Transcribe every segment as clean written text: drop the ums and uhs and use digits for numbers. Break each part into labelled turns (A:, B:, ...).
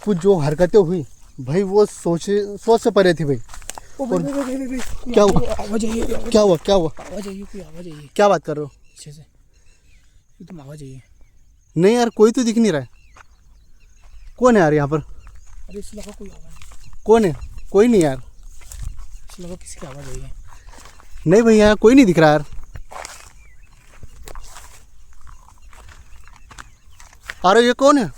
A: कुछ जो हरकतें हुई भाई वो सोच से परे थी भाई।
B: भाई,
A: क्या हुआ?
B: आवाज आई है,
A: क्या हुआ? क्या हुआ?
B: आवाज आई है, कोई आवाज आई है
A: क्या बात कर रहे हो?
B: पीछे से, एकदम आवाज आई है।
A: नहीं यार, कोई तो दिख नहीं रहा है। कौन है यार यहाँ पर?
B: अरे इसे लगा कोई आवाज,
A: कौन है? कोई नहीं यार।
B: इसे लगा किसी की आवाज आई है।
A: नहीं भैया, यहाँ कोई नहीं दिख रहा यार। अरे ये कौन है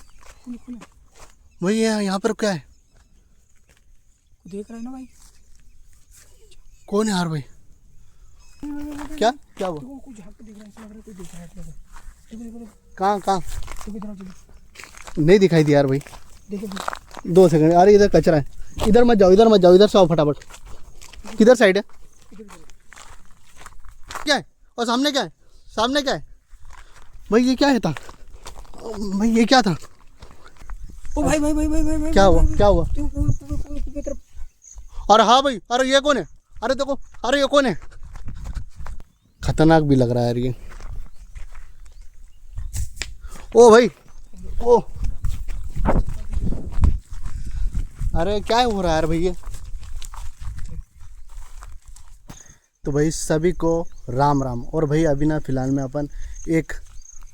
A: भैया? यहाँ पर क्या है?
B: देख रहा है ना भाई?
A: कौन है यार भाई? क्या क्या हुआ?
B: वो कुछ झाँक के देख रहा है, ऐसा लग रहा है कोई देख रहा है। देखो देखो देखो,
A: कहाँ कहाँ?
B: देखो इधर आओ, चलो
A: नहीं दिखाई दिया यार भाई।
B: देखो देखो।
A: 2 सेकंड। अरे इधर कचरा है, इधर मत जाओ, इधर मत जाओ, इधर से आओ फटाफट। किधर साइड है? क्या है? और सामने क्या है? सामने क्या है भाई? ये क्या है था भाई? ये क्या था?
B: ओ भाई भाई भाई भाई भाई भाई,
A: क्या हुआ? क्या हुआ?
B: की तरफ।
A: अरे हाँ भाई, अरे ये कौन है? अरे देखो, अरे ये कौन है? खतरनाक भी लग रहा है यार ये। ओ भाई, ओ अरे क्या हो रहा है यार भैया? तो भाई सभी को राम राम। और भाई अभी ना फ़िलहाल में अपन एक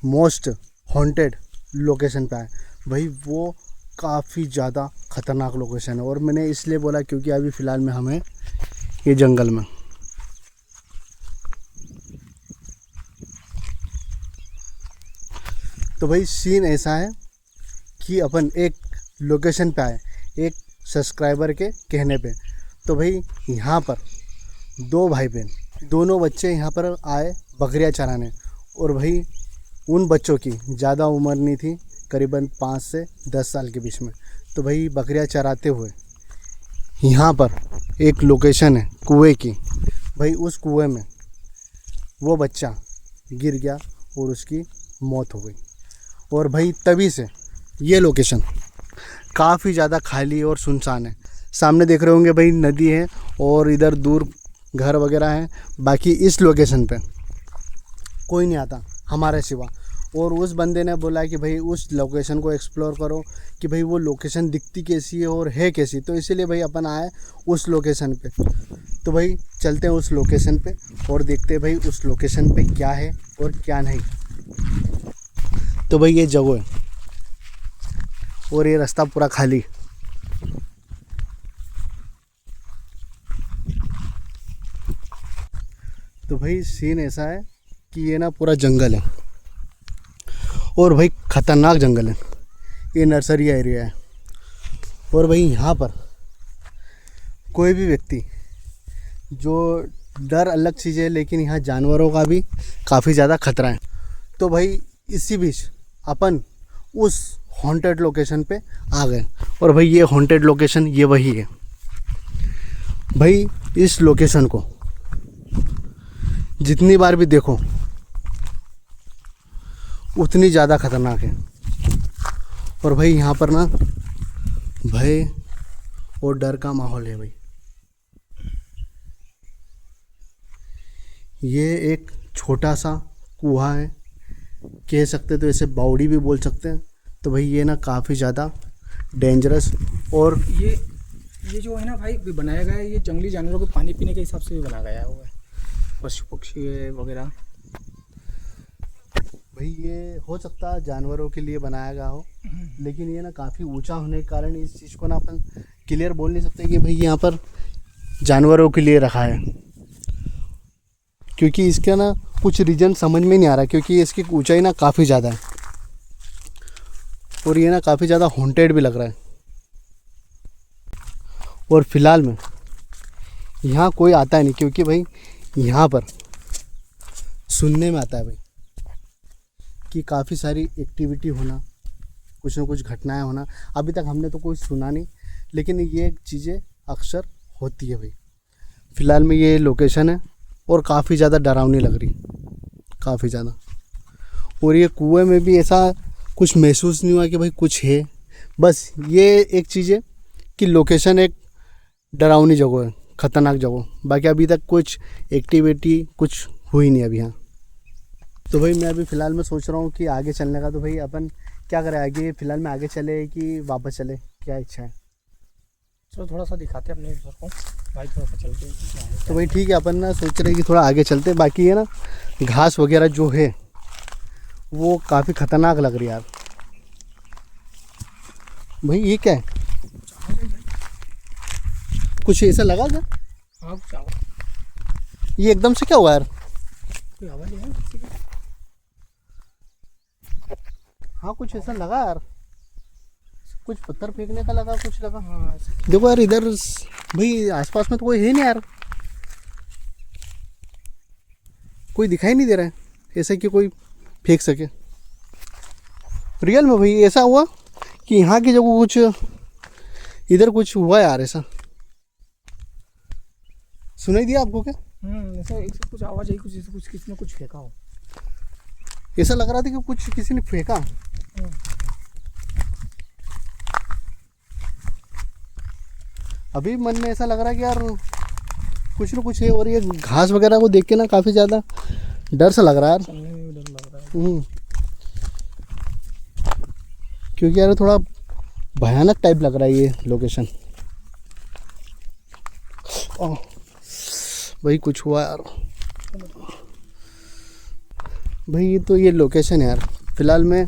A: मोस्ट हॉन्टेड लोकेशन पे आए भाई। वो काफ़ी ज़्यादा ख़तरनाक लोकेशन है, और मैंने इसलिए बोला क्योंकि अभी फ़िलहाल में हमें ये जंगल में तो भाई सीन ऐसा है कि अपन एक लोकेशन पे आए एक सब्सक्राइबर के कहने पे। तो भाई यहाँ पर 2 भाई बहन, दोनों बच्चे यहाँ पर आए बकरियाँ चराने। और भाई उन बच्चों की ज़्यादा उम्र नहीं थी, करीबन 5 से 10 साल के बीच में। तो भाई बकरियाँ चराते हुए यहाँ पर एक लोकेशन है कुएं की। भाई उस कुएं में वो बच्चा गिर गया और उसकी मौत हो गई। और भाई तभी से ये लोकेशन काफ़ी ज़्यादा खाली और सुनसान है। सामने देख रहे होंगे भाई नदी है और इधर दूर घर वगैरह हैं। बाकी इस लोकेशन पे कोई नहीं आता हमारे सिवा। और उस बंदे ने बोला कि भाई उस लोकेशन को एक्सप्लोर करो कि भाई वो लोकेशन दिखती कैसी है और है कैसी। तो इसीलिए भाई अपन आए उस लोकेशन पे। तो भाई चलते हैं उस लोकेशन पे और देखते हैं भाई उस लोकेशन पे क्या है और क्या नहीं। तो भाई ये जगह है और ये रास्ता पूरा खाली। तो भाई सीन ऐसा है कि ये ना पूरा जंगल है और भाई ख़तरनाक जंगल है। ये नर्सरी एरिया है। और भाई यहाँ पर कोई भी व्यक्ति जो डर अलग चीज़ है, लेकिन यहाँ जानवरों का भी काफ़ी ज़्यादा खतरा है। तो भाई इसी बीच अपन उस हॉन्टेड लोकेशन पे आ गए। और भाई ये हॉन्टेड लोकेशन ये वही है भाई। इस लोकेशन को जितनी बार भी देखो उतनी ज़्यादा ख़तरनाक है। और भाई यहाँ पर ना भय और डर का माहौल है भाई। ये एक छोटा सा कुआं है, कह सकते तो इसे बावड़ी भी बोल सकते हैं। तो भाई ये ना काफ़ी ज़्यादा डेंजरस और
B: ये जो है ना भाई बनाया गया है, ये जंगली जानवरों को पानी पीने के हिसाब से भी बनाया गया हुआ है, पशु पक्षी वगैरह।
A: भाई ये हो सकता है जानवरों के लिए बनाया गया हो, लेकिन ये ना काफ़ी ऊंचा होने के कारण इस चीज़ को ना अपन क्लियर बोल नहीं सकते कि भाई यहाँ पर जानवरों के लिए रखा है। क्योंकि इसका ना कुछ रीज़न समझ में नहीं आ रहा, क्योंकि इसकी ऊंचाई ना काफ़ी ज़्यादा है और ये ना काफ़ी ज़्यादा हॉन्टेड भी लग रहा है। और फिलहाल में यहाँ कोई आता है नहीं, क्योंकि भाई यहाँ पर सुनने में आता है भाई कि काफ़ी सारी एक्टिविटी होना, कुछ ना कुछ घटनाएं होना। अभी तक हमने तो कोई सुना नहीं, लेकिन ये चीज़ें अक्सर होती है भाई। फ़िलहाल में ये लोकेशन है और काफ़ी ज़्यादा डरावनी लग रही, काफ़ी ज़्यादा। और ये कुएं में भी ऐसा कुछ महसूस नहीं हुआ कि भाई कुछ है। बस ये एक चीज़ है कि लोकेशन एक डरावनी जगह है, ख़तरनाक जगह। बाकी अभी तक कुछ एक्टिविटी कुछ हुई नहीं अभी यहाँ। तो भाई मैं अभी फ़िलहाल में सोच रहा हूँ कि आगे चलने का। तो भाई अपन क्या करें आगे, फिलहाल में आगे चले कि वापस चले, क्या इच्छा है?
B: चलो थोड़ा सा दिखाते हैं अपने सर को भाई, थोड़ा सा चलते हैं क्या है।
A: तो भाई ठीक है, अपन ना सोच रहे हैं कि थोड़ा आगे चलते हैं। बाकी है ना घास वगैरह जो है वो काफ़ी खतरनाक लग रही है यार। भाई ये क्या है, कुछ ऐसा लगा क्या?
B: हाँ कुछ आवाज़,
A: ये एकदम से क्या हुआ यार?
B: कोई आवाज़ है किसी की?
A: हाँ कुछ ऐसा लगा यार, कुछ पत्थर फेंकने का लगा, कुछ लगा।
B: हाँ
A: देखो यार इधर भाई आसपास में तो कोई है नहीं यार, कोई दिखाई नहीं दे रहा है ऐसा कि कोई फेंक सके। रियल में भाई ऐसा हुआ कि यहाँ की जगह कुछ, इधर कुछ हुआ यार ऐसा। सुनाई दिया आपको क्या?
B: ऐसा एक कुछ आवाज़ आई, कुछ ऐसा कुछ किसी ने कुछ फेंका हो।
A: ऐसा लग रहा था कि कुछ किसी ने फेंका। अभी मन में ऐसा लग रहा है कि यार कुछ ना कुछ है। और ये घास वगैरह को देख के ना काफ़ी ज़्यादा डर सा लग रहा है यार।
B: चलने में भी डर लग रहा है।
A: क्योंकि यार थोड़ा भयानक टाइप लग रहा है ये लोकेशन। ओह भाई कुछ हुआ यार। भाई ये तो ये लोकेशन है यार, फिलहाल में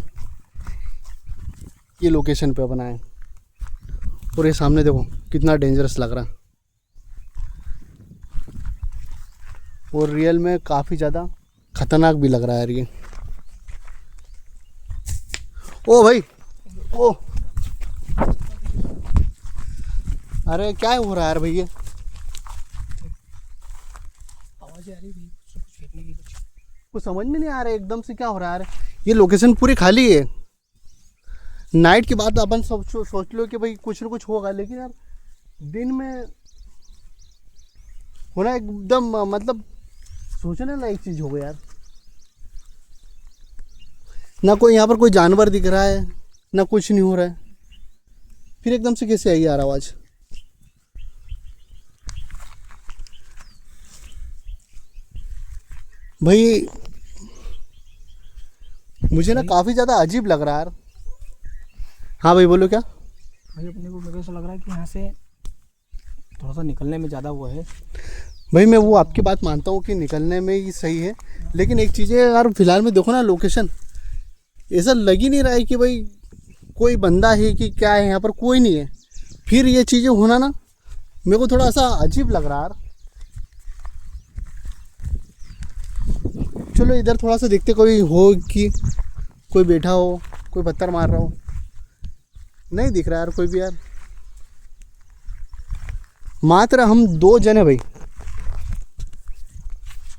A: ये लोकेशन पे बना है। और ये सामने देखो कितना डेंजरस लग रहा है, और रियल में काफ़ी ज़्यादा खतरनाक भी लग रहा है यार ये। ओ भाई ओ, अरे क्या हो रहा है यार भाई ये?
B: आवाज़ आ रही है कुछ फेंकने की,
A: कुछ समझ में नहीं आ रहा है एकदम से क्या हो रहा है यार। ये लोकेशन पूरी खाली है। नाइट की बात अपन सब सोच लो कि भाई कुछ ना कुछ होगा, लेकिन यार दिन में होना एकदम मतलब सोचने लायक चीज़ हो गई यार। ना कोई यहाँ पर कोई जानवर दिख रहा है, ना कुछ नहीं हो रहा है, फिर एकदम से कैसे आई यार आवाज़? भाई मुझे ना काफ़ी ज़्यादा अजीब लग रहा है यार। हाँ भाई बोलो क्या?
B: भाई अपने को मेरे को ऐसा लग रहा है कि यहाँ से थोड़ा सा निकलने में ज़्यादा वो है।
A: भाई मैं वो आपकी बात मानता हूँ कि निकलने में ही सही है, लेकिन एक चीज़ है यार, फिलहाल में देखो ना लोकेशन, ऐसा लग ही नहीं रहा है कि भाई कोई बंदा है कि क्या है, यहाँ पर कोई नहीं है। फिर ये चीज़ें होना ना मेरे को थोड़ा सा अजीब लग रहा है यार। चलो इधर थोड़ा सा देखते, कोई हो कि कोई बैठा हो, कोई पत्थर मार रहा हो। नहीं दिख रहा यार कोई भी यार। मात्र हम 2 जने भाई,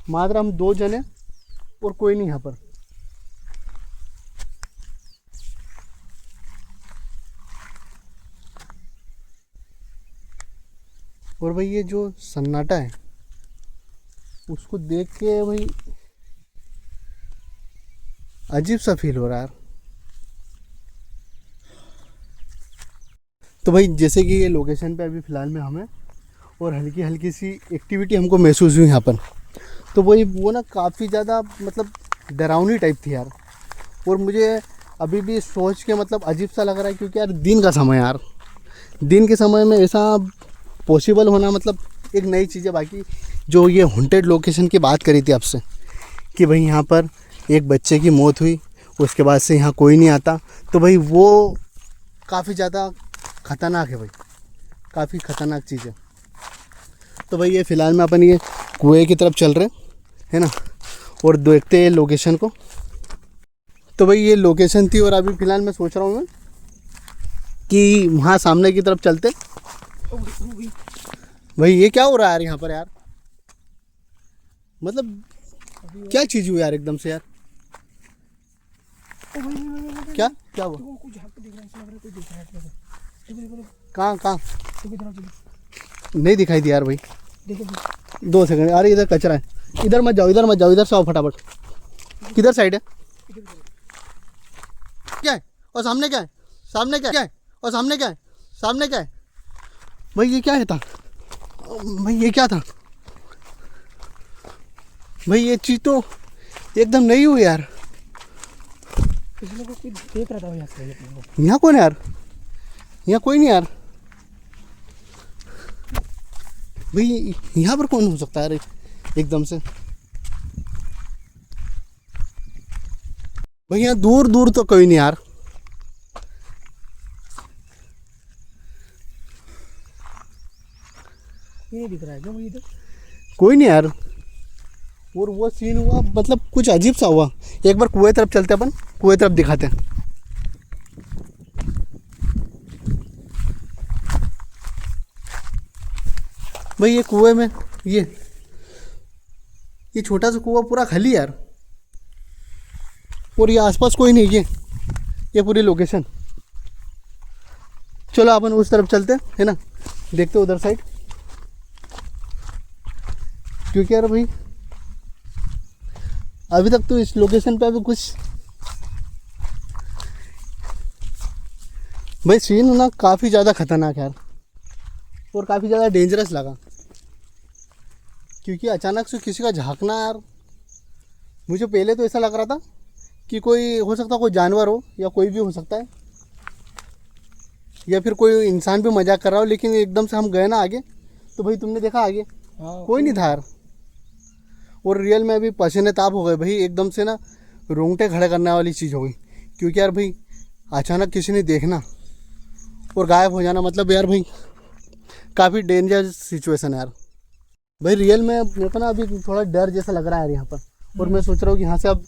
A: मात्र हम 2 जने और कोई नहीं यहाँ पर। और भाई ये जो सन्नाटा है उसको देख के भाई अजीब सा फील हो रहा है यार। तो भाई जैसे कि ये लोकेशन पे अभी फ़िलहाल में हमें और हल्की हल्की सी एक्टिविटी हमको महसूस हुई यहाँ पर। तो वही वो ना काफ़ी ज़्यादा मतलब डरावनी टाइप थी यार। और मुझे अभी भी सोच के मतलब अजीब सा लग रहा है, क्योंकि यार दिन का समय यार, दिन के समय में ऐसा पॉसिबल होना मतलब एक नई चीज़ है। बाकी जो ये हॉन्टेड लोकेशन की बात करी थी आपसे कि भाई यहाँ पर एक बच्चे की मौत हुई, उसके बाद से यहाँ कोई नहीं आता, तो भाई वो काफ़ी ज़्यादा ख़तरनाक है भाई, काफ़ी ख़तरनाक चीज़ है। तो भाई ये फ़िलहाल में अपन ये कुएं की तरफ चल रहे हैं ना, और देखते हैं लोकेशन को। तो भाई ये लोकेशन थी, और अभी फ़िलहाल मैं सोच रहा हूँ मैं कि वहाँ सामने की तरफ चलते। भाई ये क्या हो रहा है यार यहाँ पर यार? मतलब क्या चीज़ हुई यार एकदम से यार? क्या क्या हुआ?
B: कुछ यहाँ पे दिख रहा है, ऐसा लग रहा है कोई दिख रहा है अपने को। देखो देखो
A: कहाँ कहाँ?
B: देखो इधर चलो,
A: नहीं दिखाई दिया यार भाई।
B: देखो
A: 2 सेकंड। अरे इधर कचरा है, इधर मत जाओ, इधर मत जाओ, इधर से आओ फटाफट। किधर साइड है? क्या है? और सामने क्या है? सामने क्या है? और सामने क्या है? सामने क्या है? भाई ये क्या है था? भाई ये क्या था? भाई ये चीज़ तो एकदम नई हुई यार।
B: किसी लोग को कोई देख रहा था यहाँ से अपने को।
A: यहाँ कौन है यार? यहाँ कोई नहीं यार भाई। यहाँ पर कौन हो सकता है यार एकदम से? भाई यहाँ दूर दूर तो कोई नहीं यार।
B: ये दिख रहा है क्या मुझे इधर?
A: कोई नहीं यार। और वो सीन हुआ मतलब कुछ अजीब सा हुआ। एक बार कुएं तरफ चलते अपन, कुएं तरफ दिखाते हैं। भाई ये कुएं में ये छोटा सा कुआं पूरा खाली यार। और ये आसपास कोई नहीं। ये पूरी लोकेशन। चलो अपन उस तरफ चलते हैं, है ना, देखते उधर साइड। क्योंकि यार भाई अभी तक तो इस लोकेशन पे अभी कुछ भाई सीन ना काफ़ी ज़्यादा खतरनाक है यार। और काफ़ी ज़्यादा डेंजरस लगा क्योंकि अचानक से किसी का झांकना यार। मुझे पहले तो ऐसा लग रहा था कि कोई हो सकता है, कोई जानवर हो या कोई भी हो सकता है, या फिर कोई इंसान भी मजाक कर रहा हो। लेकिन एकदम से हम गए ना आगे तो भाई तुमने देखा आगे कोई नहीं था यार। और रियल में अभी पसीने ताप हो गए भाई। एकदम से ना रोंगटे खड़े करने वाली चीज़ हो गई। क्योंकि यार भाई अचानक किसी ने देखना और गायब हो जाना मतलब यार भाई काफ़ी डेंजर सिचुएशन है यार। भाई रियल में मेरे को ना अभी थोड़ा डर जैसा लग रहा है यार यहाँ पर। और मैं सोच रहा हूँ कि यहाँ से अब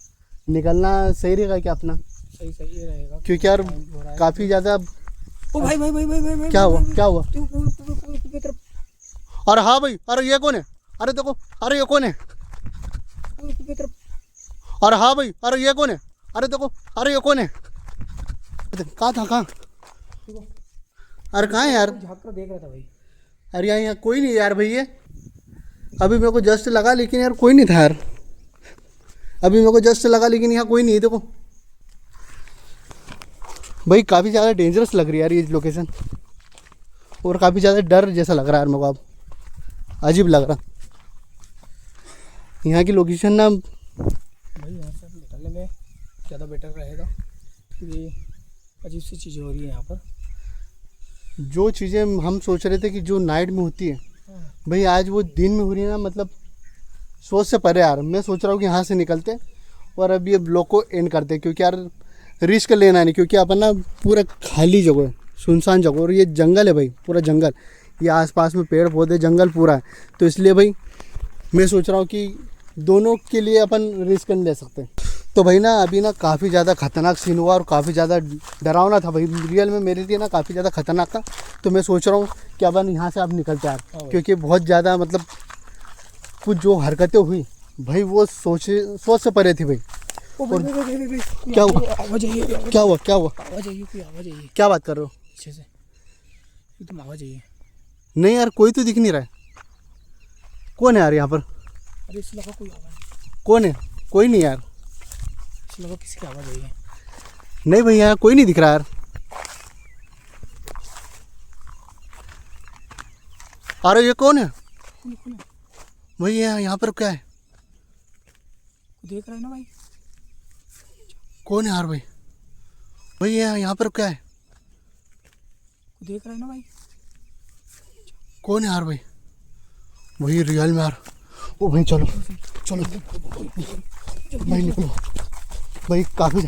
A: निकलना सही रहेगा क्या अपना?
B: सही रहेगा
A: क्योंकि यार काफ़ी ज़्यादा।
B: ओ भाई भाई भाई भाई भाई
A: क्या हुआ? क्या हुआ?
B: की तरफ
A: अरे हाँ भाई, अरे ये कौन है? अरे देखो, अरे ये कौन है?
B: की तरफ
A: अरे हाँ भाई, अरे ये कौन है? अरे देखो, अरे ये कौन है? कहाँ था? कहाँ? अरे कहाँ है यार?
B: झाँक कर देख रहा था भाई।
A: अरे यहाँ कोई नहीं यार भाई। ये अभी मेरे को जस्ट लगा लेकिन यार कोई नहीं था यार। अभी मेरे को जस्ट लगा लेकिन यहाँ कोई नहीं है। देखो भाई काफ़ी ज़्यादा डेंजरस लग रही है यार ये लोकेशन। और काफ़ी ज़्यादा डर जैसा लग रहा है यार मेरे को। अब अजीब लग रहा यहाँ की लोकेशन ना।
B: भाई यहाँ से निकलने में ज़्यादा बेटर रहेगा क्योंकि अजीब सी चीज़ें हो रही है यहाँ पर।
A: जो चीज़ें हम सोच रहे थे कि जो नाइट में होती है भाई आज वो दिन में हो रही है ना। मतलब सोच से परे यार। मैं सोच रहा हूँ कि यहाँ से निकलते और अब ये ब्लॉग को एंड करते क्योंकि यार रिस्क लेना नहीं। क्योंकि अपन ना पूरा खाली जगह है, सुनसान जगह, और ये जंगल है भाई, पूरा जंगल। ये आसपास में पेड़ पौधे जंगल पूरा है। तो इसलिए भाई मैं सोच रहा हूँ कि दोनों के लिए अपन रिस्क नहीं ले सकते। तो भाई ना अभी ना काफ़ी ज़्यादा खतरनाक सीन हुआ और काफ़ी ज़्यादा डरावना था भाई। रियल में मेरे लिए ना काफ़ी ज़्यादा खतरनाक था। तो मैं सोच रहा हूँ कि अपन यहाँ से अब निकलते यार। क्योंकि बहुत ज़्यादा मतलब कुछ जो हरकतें हुई भाई वो सोच से परे थी भाई। और क्या हुआ?
B: आवाज़ आई है।
A: क्या हुआ? क्या हुआ?
B: आवाज़ आई है, कोई आवाज़ आई है
A: क्या बात कर रहे हो?
B: पीछे से एकदम आवाज़ आई है।
A: नहीं यार कोई तो दिख नहीं रहा है। कौन है यार यहाँ पर?
B: अरे इस लगा कोई आवाज़।
A: कौन है? कोई नहीं यार।
B: इस लगा किसी की आवाज़ आई है।
A: नहीं भैया यहाँ कोई नहीं दिख रहा यार। अरे ये कौन है?
B: कौन है?
A: भाई यहाँ पर क्या है?
B: देख रहा है ना भाई?
A: कौन है यार भाई? भाई यहाँ पर क्या है?
B: देख रहा है ना भाई?
A: कौन है यार भाई? वही रियल में यार। ओ भाई चलो चलो भाई निकलो भाई। काफ़ी